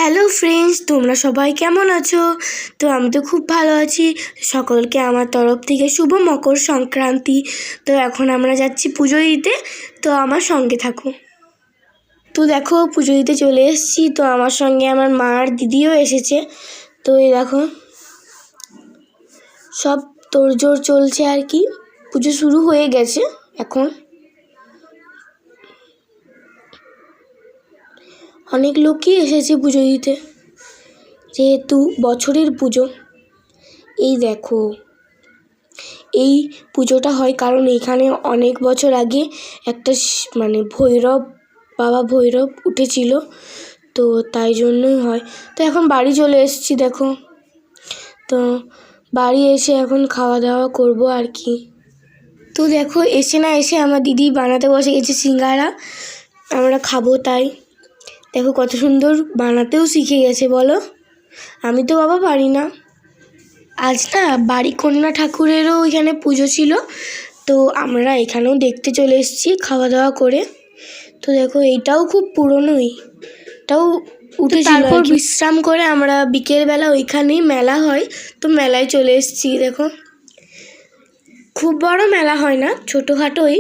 Hello friends, তোমরা সবাই কেমন আছো? তো আমি তো খুব ভালো আছি। সকলকে আমার তরফ থেকে শুভ মকর সংক্রান্তি। তো এখন আমরা যাচ্ছি পুজো দিতে, তো আমার সঙ্গে থাকো। তো দেখো, পুজো দিতে চলে এসেছি। তো আমার সঙ্গে আমার মা আর দিদিও এসেছে। তো এই দেখো, সব তোড়জোড় চলছে আর কি। পুজো শুরু হয়ে গেছে এখন। অনেক লোকই এসেছে পুজো দিতে, যেহেতু বছরের পুজো। এই দেখো, এই পুজোটা হয় কারণ এখানে অনেক বছর আগে একটা বাবা ভৈরব উঠেছিল, তো তাই জন্যই হয়। তো এখন বাড়ি চলে এসেছি দেখো। তো বাড়ি এসে এখন খাওয়া দাওয়া করবো আর কি। তো দেখো, এসে না এসে আমার দিদি বানাতে বসে গেছে সিঙ্গারা, আমরা খাবো তাই। দেখো কত সুন্দর বানাতেও শিখে গেছে বলো। আমি তো বাবা পারি না। আজ না বাড়ি কন্যা ঠাকুরেরও এখানে পুজো ছিল, তো আমরা এখানেও দেখতে চলে এসেছি খাওয়া দাওয়া করে। তো দেখো, এইটাও খুব পুরনোই, এটাও উঠেছিল। তারপর বিশ্রাম করে আমরা বিকেলবেলা ওইখানেই মেলা হয়, তো মেলায় চলে এসেছি। দেখো, খুব বড় মেলা হয় না, ছোটোখাটোই,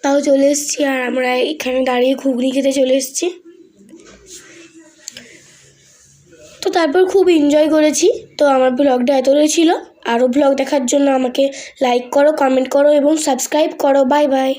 তাও চলে এসেছি। আর আমরা এখানে দাঁড়িয়ে ঘুগনি খেতে চলে এসেছি। তো তারপর খুব এনজয় করেছি। তো আমার ব্লগটা এতটাই ছিল। আরও ব্লগ দেখার জন্য আমাকে লাইক করো, কমেন্ট করো এবং সাবস্ক্রাইব করো। Bye bye.